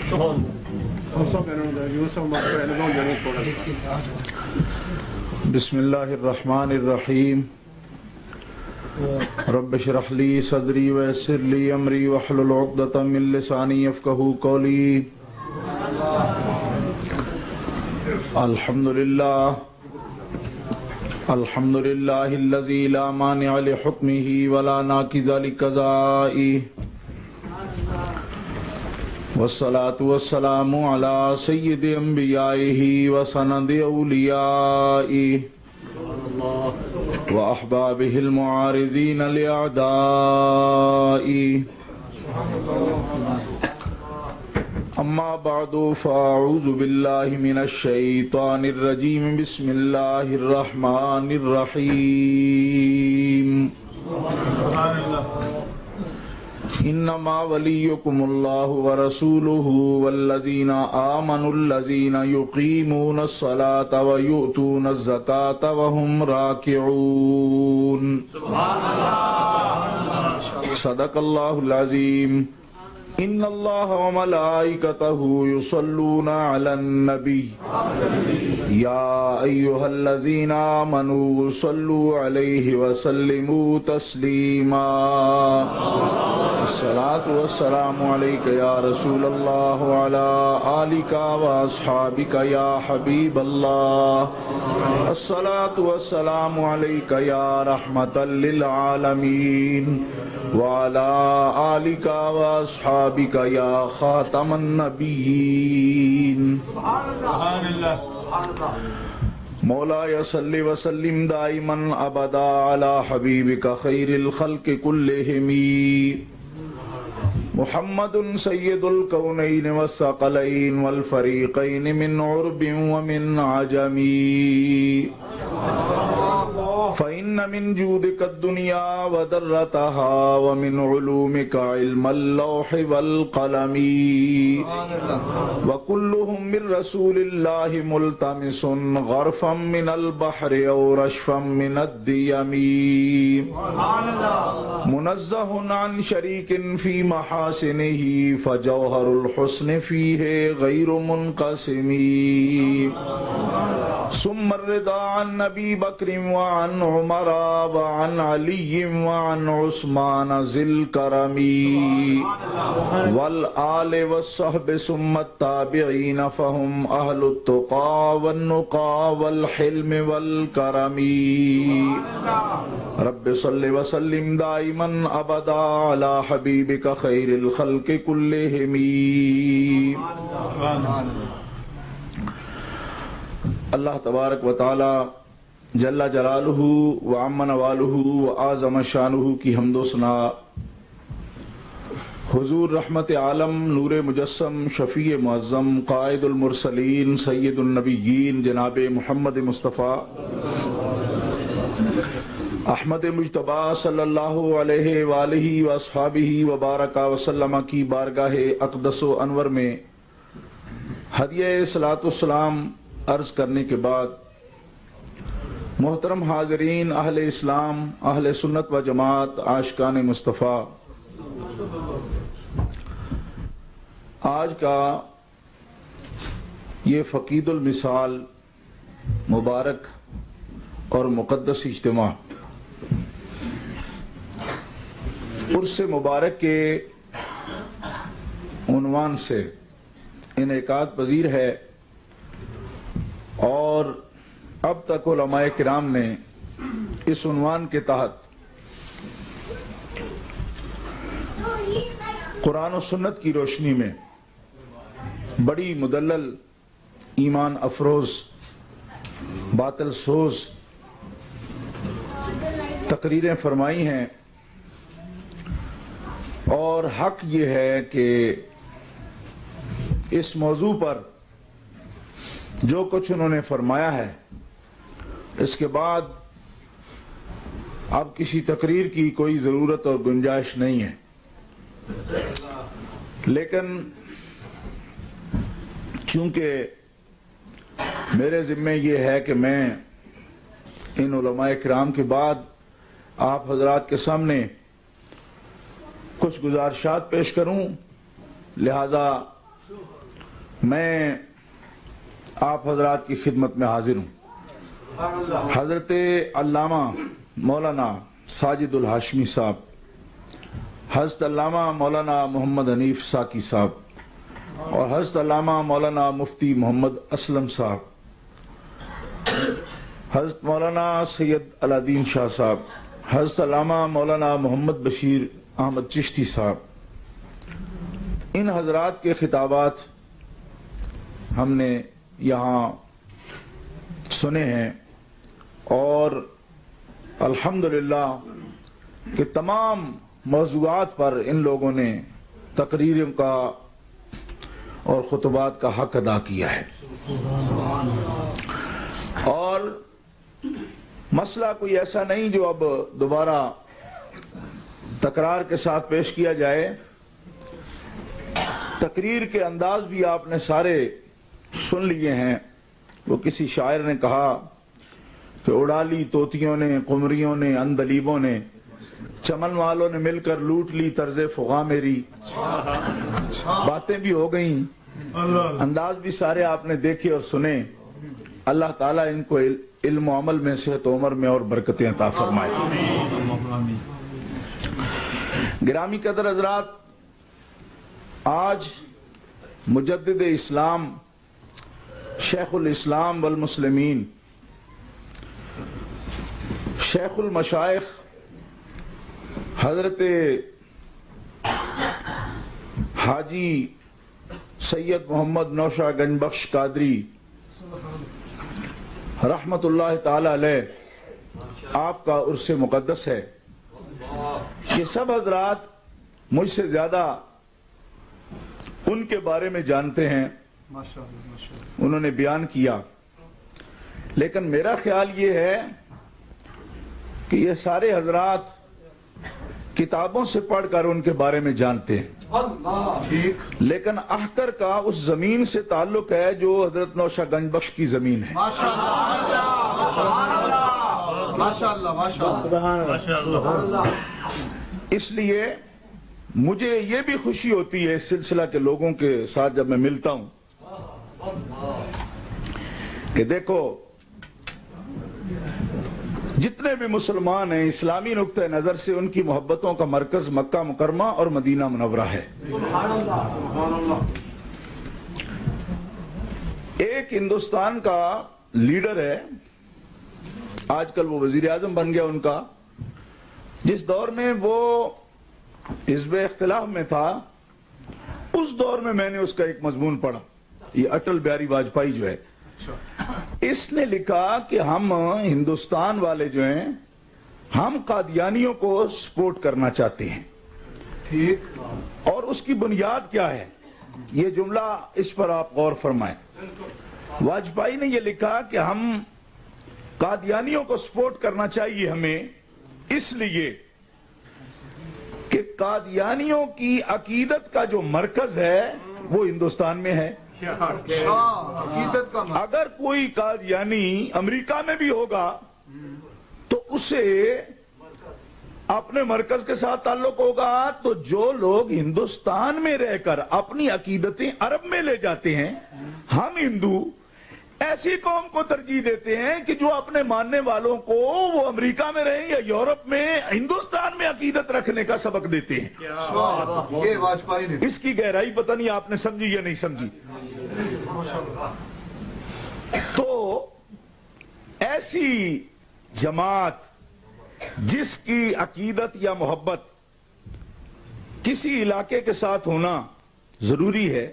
بسم اللہ الرحمن الرحیم رب اشرح لی صدری ویسر لی امری واحلل عقدۃ من لسانی یفقہوا قولی. الحمد للہ الذی لا مانع لحکمہ ولا ناقض لقضائہ والصلاة والسلام على سید انبیائہ وسند اولیائہ واحبابہ المعارضین لأعدائہ. اما بعد فاعوذ باللہ من الشیطان الرجیم. بسم اللہ الرحمن الرحیم. انما ولیکم اللہ ورسولہ والذین آمنوا الذین یقیمون الصلاة ویؤتون الزکاة وهم راکعون. صدق اللہ العظیم. ان اللہ وملائکتہ یصلون علی النبی یا ایہا الذین آمنوا صلوا علیہ وسلموا تسلیما. الصلاۃ والسلام علیک یا رسول اللہ وعلی آلک واصحابک یا حبیب اللہ. الصلاۃ والسلام علیک یا رحمۃ للعالمین وعلی آلک واصحابک یا خاتم النبیین. مولایا صلی وسلم دائما ابدا علی حبیبک خیر الخلق کلہم محمد سید الکونین والثقلین والفریقین من عرب ومن عجم. فإن من جودك الدنيا وذرتها ومن علومك علم اللوح والقلم وكلهم من رسول الله ملتمس غرفا من البحر أو رشفا من الديم منزه عن شريك في محاسنه فجوهر الحسن فيه غير منقسم. ثم الرضا عن نبي بكر وعن عمر وعن علي وعن عثمان ذي الكرم والآل والصحب ثم التابعين فهم أهل التقى والنقى والحلم والكرم. رب صل وسلم دائما أبدا على حبيبك خير الخلق كلهم. اللہ تبارک و تعالی جل جلالہ وعم نوالہ وعظم شانہ کی حمد و ثنا حضور رحمت عالم نور مجسم شفیع معظم قائد المرسلین سید النبیین جناب محمد مصطفیٰ احمد مجتبی صلی اللہ علیہ وآلہ واصحابہ وبارک وسلم کی بارگاہ اقدس و انور میں ہدیہ صلاۃ والسلام عرض کرنے کے بعد محترم حاضرین، اہل اسلام، اہل سنت و جماعت، عاشقان مصطفیٰ، آج کا یہ فقید المثال مبارک اور مقدس اجتماع عرس مبارک کے عنوان سے انعقاد پذیر ہے، اور اب تک علماء کرام نے اس عنوان کے تحت قرآن و سنت کی روشنی میں بڑی مدلل، ایمان افروز، باطل سوز تقریریں فرمائی ہیں، اور حق یہ ہے کہ اس موضوع پر جو کچھ انہوں نے فرمایا ہے اس کے بعد اب کسی تقریر کی کوئی ضرورت اور گنجائش نہیں ہے. لیکن چونکہ میرے ذمہ یہ ہے کہ میں ان علماء کرام کے بعد آپ حضرات کے سامنے کچھ گزارشات پیش کروں، لہذا میں آپ حضرات کی خدمت میں حاضر ہوں۔ حضرت علامہ مولانا ساجد الہاشمی صاحب، حضرت علامہ مولانا محمد حنیف ساکی صاحب اور حضرت علامہ مولانا مفتی محمد اسلم صاحب، حضرت مولانا سید علادین شاہ صاحب، حضرت علامہ مولانا محمد بشیر احمد چشتی صاحب، ان حضرات کے خطابات ہم نے یہاں سنے ہیں، اور الحمدللہ کہ تمام موضوعات پر ان لوگوں نے تقریروں کا اور خطبات کا حق ادا کیا ہے، اور مسئلہ کوئی ایسا نہیں جو اب دوبارہ تکرار کے ساتھ پیش کیا جائے۔ تقریر کے انداز بھی آپ نے سارے سن لیے ہیں۔ وہ کسی شاعر نے کہا کہ اڑا لی طوطیوں نے، قمریوں نے، عندلیبوں نے، چمن والوں نے مل کر لوٹ لی طرز فغاں میری۔ باتیں بھی ہو گئیں، انداز بھی سارے آپ نے دیکھے اور سنے۔ اللہ تعالیٰ ان کو علم و عمل میں، صحت و عمر میں اور برکتیں عطا فرمائے۔ گرامی قدر حضرات، آج مجدد اسلام، شیخ الاسلام والمسلمین، شیخ المشائخ حضرت حاجی سید محمد نوشہ گنج بخش قادری رحمت اللہ تعالی علیہ، آپ کا عرس مقدس ہے۔ یہ سب حضرات مجھ سے زیادہ ان کے بارے میں جانتے ہیں، انہوں نے بیان کیا، لیکن میرا خیال یہ ہے کہ یہ سارے حضرات کتابوں سے پڑھ کر ان کے بارے میں جانتے ہیں، لیکن احکر کا اس زمین سے تعلق ہے جو حضرت نوشہ گنج بخش کی زمین ہے۔ اس لیے مجھے یہ بھی خوشی ہوتی ہے اس سلسلہ کے لوگوں کے ساتھ جب میں ملتا ہوں کہ دیکھو جتنے بھی مسلمان ہیں، اسلامی نقطہ نظر سے ان کی محبتوں کا مرکز مکہ مکرمہ اور مدینہ منورہ ہے۔ ایک ہندوستان کا لیڈر ہے، آج کل وہ وزیر اعظم بن گیا ان کا، جس دور میں وہ حزب اختلاف میں تھا، اس دور میں میں نے اس کا ایک مضمون پڑھا، یہ اٹل بہاری واجپئی جو ہے، اس نے لکھا کہ ہم ہندوستان والے جو ہیں، ہم قادیانیوں کو سپورٹ کرنا چاہتے ہیں، ٹھیک، اور اس کی بنیاد کیا ہے؟ یہ جملہ اس پر آپ غور فرمائیں۔ واجپئی نے یہ لکھا کہ ہم قادیانیوں کو سپورٹ کرنا چاہیے ہمیں، اس لیے کہ قادیانیوں کی عقیدت کا جو مرکز ہے وہ ہندوستان میں ہے۔ اگر کوئی قادیانی امریکہ میں بھی ہوگا تو اسے اپنے مرکز کے ساتھ تعلق ہوگا، تو جو لوگ ہندوستان میں رہ کر اپنی عقیدتیں عرب میں لے جاتے ہیں، ہم ہندو ایسی قوم کو ترجیح دیتے ہیں کہ جو اپنے ماننے والوں کو وہ امریکہ میں رہیں یا یورپ میں ہندوستان میں عقیدت رکھنے کا سبق دیتے ہیں۔ اس کی گہرائی پتہ نہیں آپ نے سمجھی یا نہیں سمجھی۔ تو ایسی جماعت جس کی عقیدت یا محبت کسی علاقے کے ساتھ ہونا ضروری ہے،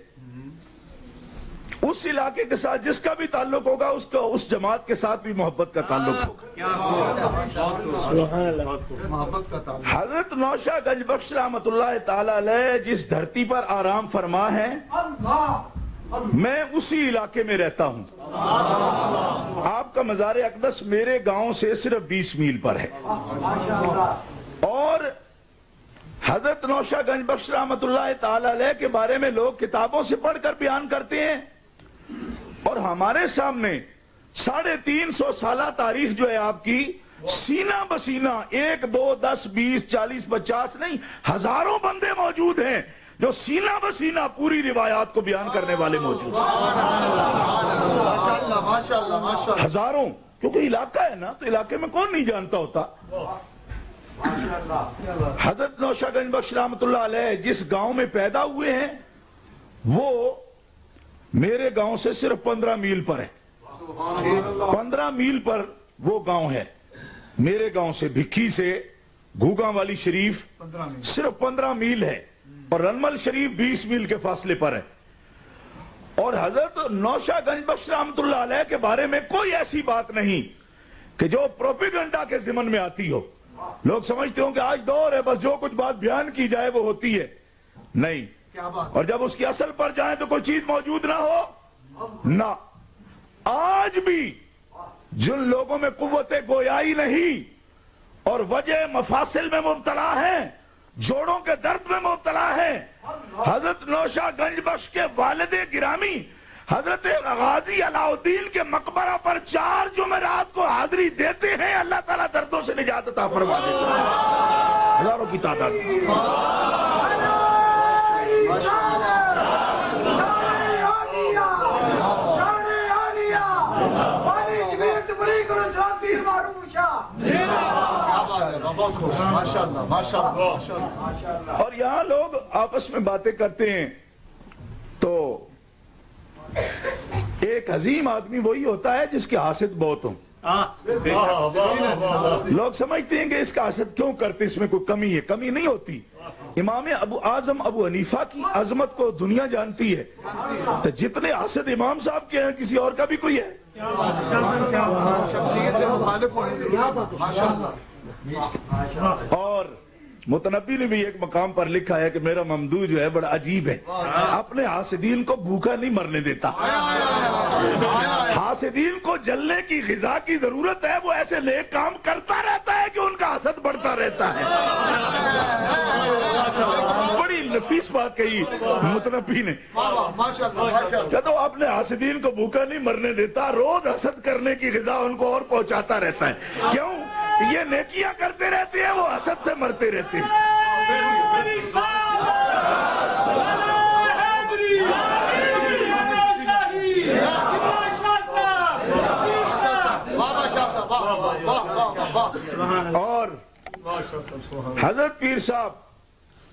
اس علاقے کے ساتھ جس کا بھی تعلق ہوگا اس کا اس جماعت کے ساتھ بھی محبت کا تعلق ہوگا۔ حضرت نوشہ گنج بخش رحمت اللہ تعالی علیہ جس دھرتی پر آرام فرما ہے، میں اسی علاقے میں رہتا ہوں۔ آپ کا مزار اقدس میرے گاؤں سے صرف 20 میل پر ہے، اور حضرت نوشہ گنج بخش رحمت اللہ تعالی علیہ کے بارے میں لوگ کتابوں سے پڑھ کر بیان کرتے ہیں، اور ہمارے سامنے 350 سالہ تاریخ جو ہے آپ کی، سینہ بسینہ 1 2 10 20 40 50 نہیں، ہزاروں بندے موجود ہیں جو سینہ بسینہ پوری روایات کو بیان کرنے والے موجود ہیں، ہزاروں، کیونکہ علاقہ ہے نا، تو علاقے میں کون نہیں جانتا ہوتا۔ حضرت نوشہ گنج بخش رحمۃ اللہ علیہ جس گاؤں میں پیدا ہوئے ہیں وہ میرے گاؤں سے صرف 15 میل پر ہے، 15 میل پر وہ گاؤں ہے میرے گاؤں سے، بھکی سے گھوگاں والی شریف صرف 15 میل ہے، اور رنمل شریف 20 میل کے فاصلے پر ہے۔ اور حضرت نوشہ گنج بخش رحمۃ اللہ علیہ کے بارے میں کوئی ایسی بات نہیں کہ جو پروپیگنڈا کے ضمن میں آتی ہو، لوگ سمجھتے ہوں کہ آج دور ہے بس جو کچھ بات بیان کی جائے وہ ہوتی ہے، نہیں، اور جب اس کی اصل پر جائیں تو کوئی چیز موجود نہ ہو نہ۔ آج بھی جن لوگوں میں قوت گویائی نہیں اور وجہ مفاصل میں مبتلا ہیں، جوڑوں کے درد میں مبتلا ہیں، حضرت نوشہ گنج بخش کے والد گرامی حضرت غازی علاء الدین کے مقبرہ پر 4 جمعرات کو حاضری دیتے ہیں، اللہ تعالیٰ دردوں سے نجات عطا فرما دیتا ہے، ہزاروں کی تعداد۔ اور یہاں لوگ آپس میں باتیں کرتے ہیں تو ایک عظیم آدمی وہی ہوتا ہے جس کے حاسد بہت ہوں۔ لوگ سمجھتے ہیں کہ اس کا حسد کیوں کرتے، اس میں کوئی کمی ہے، کمی نہیں ہوتی۔ امام ابو اعظم ابو حنیفہ کی عظمت کو دنیا جانتی ہے، تو جتنے حاسد امام صاحب کے ہیں کسی اور کا بھی کوئی ہے؟ اور متنبی نے بھی ایک مقام پر لکھا ہے کہ میرا ممدوح جو ہے بڑا عجیب ہے، اپنے حاسدین کو بھوکا نہیں مرنے دیتا۔ حاسدین کو جلنے کی غذا کی ضرورت ہے، وہ ایسے نیک کام کرتا رہتا ہے کہ ان کا حسد بڑھتا رہتا ہے۔ بڑی نفیس بات کہی متنبی نے کہ تو اپنے حاسدین کو بھوکا نہیں مرنے دیتا، روز حسد کرنے کی غذا ان کو اور پہنچاتا رہتا ہے۔ کیوں؟ یہ نیکیاں کرتے رہتے ہیں، وہ حسد سے مرتے رہتے ہیں۔ اور حضرت پیر صاحب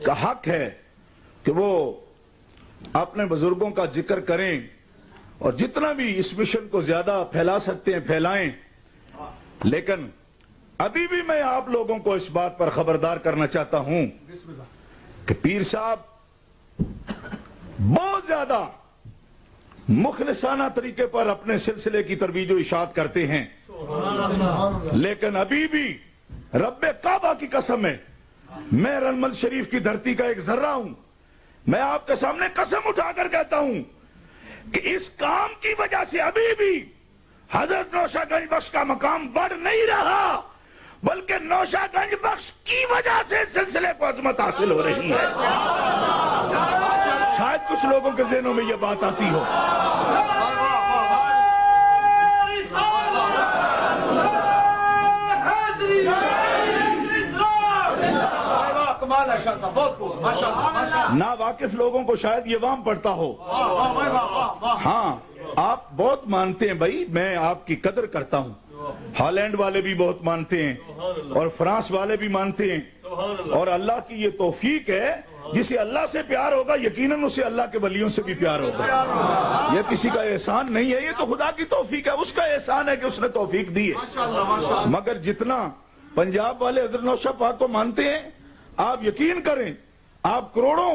کا حق ہے کہ وہ اپنے بزرگوں کا ذکر کریں اور جتنا بھی اس مشن کو زیادہ پھیلا سکتے ہیں پھیلائیں، لیکن ابھی بھی میں آپ لوگوں کو اس بات پر خبردار کرنا چاہتا ہوں کہ پیر صاحب بہت زیادہ مخلصانہ طریقے پر اپنے سلسلے کی ترویج و اشاعت کرتے ہیں، لیکن ابھی بھی رب کعبہ کی قسم ہے، میں رنمل شریف کی دھرتی کا ایک ذرہ ہوں، میں آپ کے سامنے قسم اٹھا کر کہتا ہوں کہ اس کام کی وجہ سے ابھی بھی حضرت نوشہ گنج بخش کا مقام بڑھ نہیں رہا، بلکہ نوشہ گنج بخش کی وجہ سے سلسلے کو عظمت حاصل ہو رہی ہے۔ شاید کچھ لوگوں کے ذہنوں میں یہ بات آتی ہو۔ نا واقف لوگوں کو شاید یہ وہم پڑتا ہو۔ ہاں، آپ بہت مانتے ہیں بھائی، میں آپ کی قدر کرتا ہوں، ہالینڈ والے بھی بہت مانتے ہیں اور فرانس والے بھی مانتے ہیں، اور اللہ کی یہ توفیق ہے، جسے اللہ سے پیار ہوگا یقیناً اسے اللہ کے ولیوں سے بھی پیار ہوگا۔ یہ کسی کا احسان نہیں ہے، یہ تو خدا کی توفیق ہے، اس کا احسان ہے کہ اس نے توفیق دی ہے۔ مگر جتنا پنجاب والے حضرت نوشہ پاک کو مانتے ہیں، آپ یقین کریں آپ کروڑوں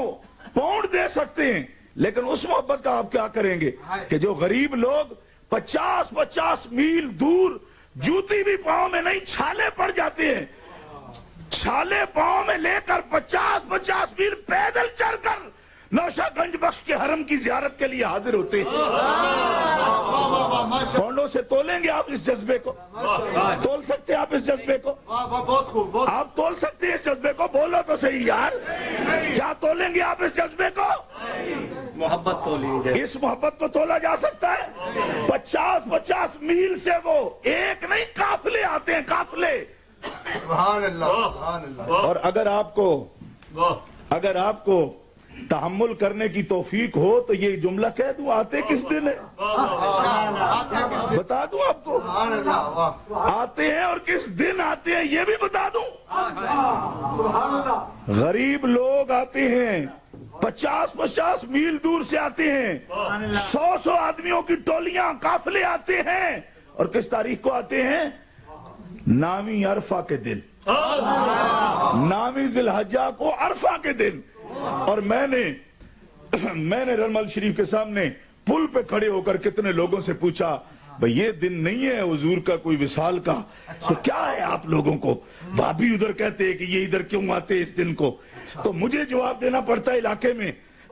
پاؤنڈ دے سکتے ہیں، لیکن اس محبت کا آپ کیا کریں گے کہ جو غریب لوگ 50 میل دور جوتی بھی پاؤں میں نہیں، چھالے پڑ جاتے ہیں، چھالے پاؤں میں لے کر 50 میل پیدل چل کر نوشہ گنج بخش کے حرم کی زیارت کے لیے حاضر ہوتے ہیں۔ پاؤنڈوں سے تولیں گے آپ اس جذبے کو؟ تول سکتے ہیں آپ اس جذبے کو؟ آپ تول سکتے ہیں اس جذبے کو؟ بولو تو صحیح یار، کیا تولیں گے آپ اس جذبے کو؟ محبت تولیں گے۔ اس محبت کو تولا جا سکتا ہے؟ 50 میل سے وہ ایک نہیں قافلے آتے ہیں، قافلے۔ سبحان اللہ، سبحان اللہ۔ اور اگر آپ کو تحمل کرنے کی توفیق ہو تو یہ جملہ کہہ دوں، آتے کس دن ہے؟ بتا دوں آپ کو آتے ہیں اور کس دن آتے ہیں یہ بھی بتا دوں۔ غریب لوگ آتے ہیں، 50 میل دور سے آتے ہیں، 100 آدمیوں کی ٹولیاں قافلے آتے ہیں، اور کس تاریخ کو آتے ہیں؟ نامی عرفہ کے دن، نامی ذی الحجہ کو عرفہ کے دن۔ اور میں نے رمل شریف کے سامنے پل پہ کھڑے ہو کر کتنے لوگوں سے پوچھا بھئی یہ دن نہیں ہے حضور کا کوئی وصال کا، تو کیا ہے آپ لوگوں کو؟ بھابھی ادھر کہتے ہیں کہ یہ ادھر کیوں آتے اس دن کو؟ تو مجھے جواب دینا پڑتا ہے علاقے میں،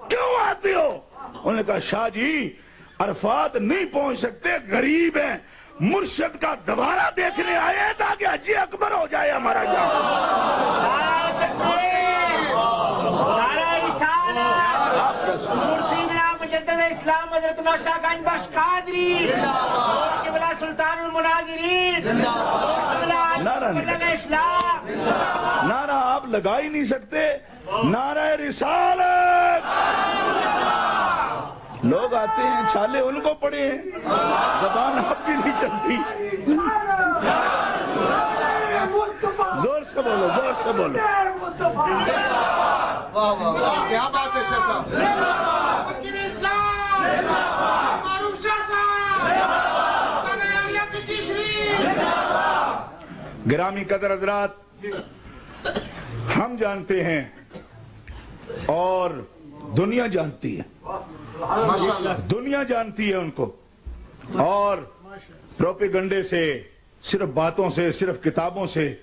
کیوں آتے ہو؟ انہوں نے کہا شاہ جی عرفات نہیں پہنچ سکتے، غریب ہیں، مرشد کا دوبارہ دیکھنے آئے ہیں تاکہ حج اکبر ہو جائے ہمارا جہاں۔ اسلام حضرت نوشا گنج بخش قادری قبلہ سلطان المناظرین اسلام۔ نعرہ آپ لگا ہی نہیں سکتے، نعرہ رسالت۔ لوگ آتے ہیں، چھالے ان کو پڑے ہیں، زبان آپ کی نہیں چلتی۔ زور سے بولو، زور سے بولو۔ کیا بات ہے شیخ صاحب؟ گرامی قدر حضرات، ہم جانتے ہیں اور دنیا جانتی ہے، دنیا جانتی ہے ان کو، اور پروپیگنڈے سے، صرف باتوں سے، صرف کتابوں سے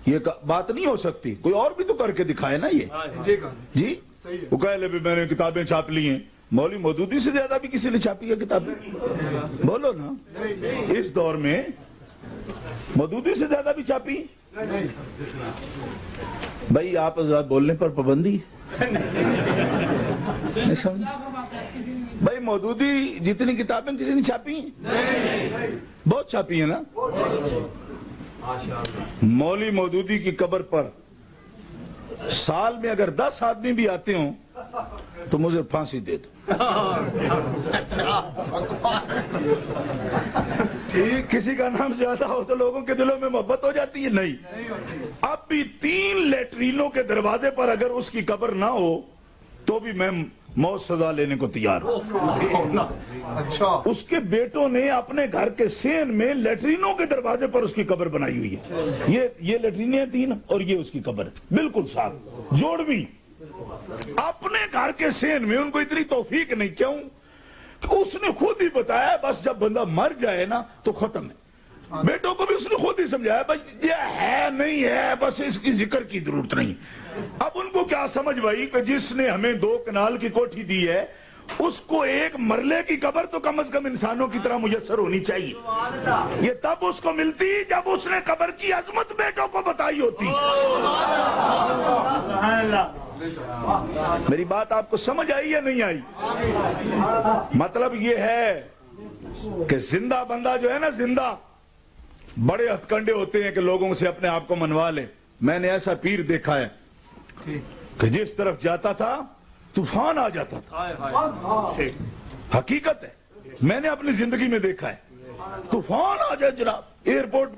یہ بات نہیں ہو سکتی۔ کوئی اور بھی تو کر کے دکھائے نا یہ جی۔ وہ کہہ لے بھی میں نے کتابیں چھاپ لی ہیں، مولوی مودودی سے زیادہ بھی کسی نے چھاپی ہے کتابیں؟ بولو نا، اس دور میں مودودی سے زیادہ بھی چھاپی؟ بھائی آپ بولنے پر پابندی نہیں سمجھ؟ بھائی مودودی جتنی کتابیں کسی نے چھاپی ہیں؟ بہت چھاپی ہیں نا۔ مولوی مودودی کی قبر پر سال میں اگر 10 آدمی بھی آتے ہوں تو مجھے پھانسی دے دو۔ کسی کا نام زیادہ ہو تو لوگوں کے دلوں میں محبت ہو جاتی ہے؟ نہیں۔ اب بھی 3 لیٹرینوں کے دروازے پر اگر اس کی قبر نہ ہو تو بھی میں موت سزا لینے کو تیار ہوں۔ اچھا، اس کے بیٹوں نے اپنے گھر کے سین میں لیٹرینوں کے دروازے پر اس کی قبر بنائی ہوئی ہے۔ یہ لیٹرینیں 3 اور یہ اس کی قبر ہے، بالکل صاف جوڑوی۔ اپنے گھر کے سین میں ان کو اتنی توفیق نہیں، کیوں کہ اس نے خود ہی بتایا بس جب بندہ مر جائے نا تو ختم ہے۔ بیٹوں کو بھی اس نے خود ہی سمجھایا بھائی یہ ہے نہیں ہے، بس اس کی ذکر کی ضرورت نہیں۔ اب ان کو کیا سمجھ بھائی کہ جس نے ہمیں 2 کنال کی کوٹھی دی ہے اس کو ایک مرلے کی قبر تو کم از کم انسانوں کی طرح میسر ہونی چاہیے۔ یہ تب اس کو ملتی جب اس نے قبر کی عظمت بیٹوں کو بتائی ہوتی۔ میری بات آپ کو سمجھ آئی یا نہیں آئی؟ مطلب یہ ہے کہ زندہ بندہ جو ہے نا، زندہ بڑے ہتھ کنڈے ہوتے ہیں کہ لوگوں سے اپنے آپ کو منوا لے۔ میں نے ایسا پیر دیکھا ہے کہ جس طرف جاتا تھا طوفان آ جاتا تھا۔ حقیقت ہے، میں نے اپنی زندگی میں دیکھا ہے، طوفان آ جائے جناب، ایئرپورٹ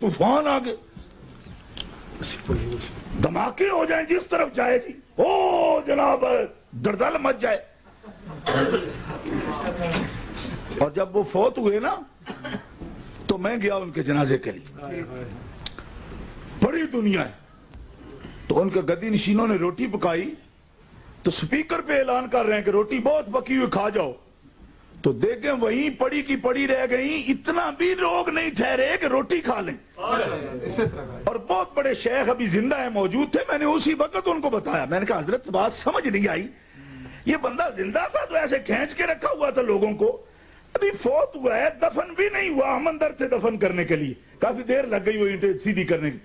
طوفان آ گئے، دھماکے ہو جائیں جس طرف جائے جی، او جناب دردل مچ جائے۔ اور جب وہ فوت ہوئے نا تو میں گیا ان کے جنازے کے لیے۔ بڑی دنیا ہے، تو ان کے گدی نشینوں نے روٹی پکائی تو سپیکر پہ اعلان کر رہے ہیں کہ روٹی بہت پکی ہوئی کھا جاؤ، تو دیکھیں وہیں پڑی کی پڑی رہ گئی، اتنا بھی لوگ نہیں ٹھہرے کہ روٹی کھا لیں۔ اور بہت بڑے شیخ ابھی زندہ ہیں، موجود تھے، میں نے اسی وقت ان کو بتایا، میں نے کہا حضرت بات سمجھ نہیں آئی، یہ بندہ زندہ تھا تو ایسے کھینچ کے رکھا ہوا تھا لوگوں کو، ابھی فوت ہوا ہے، دفن بھی نہیں ہوا، ہم اندر تھے دفن کرنے کے لیے، کافی دیر لگ گئی وہ اینٹیں سیدھی کرنے کی،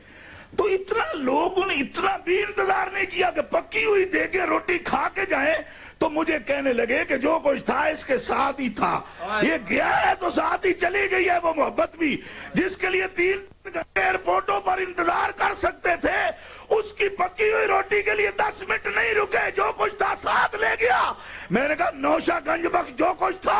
تو اتنا لوگوں نے اتنا بھی انتظار نہیں کیا کہ پکی ہوئی دے کے روٹی کھا کے جائیں، تو مجھے کہنے لگے کہ جو کچھ تھا اس کے ساتھ ہی تھا، یہ گیا ہے تو ساتھ ہی چلی گئی ہے وہ محبت بھی، جس کے لیے 3 ایئرپورٹوں پر انتظار کر سکتے تھے، اس کی پکی ہوئی روٹی کے لیے 10 منٹ نہیں رکے، جو کچھ تھا ساتھ لے گیا۔ میں نے کہا نوشا گنج بخش جو کچھ تھا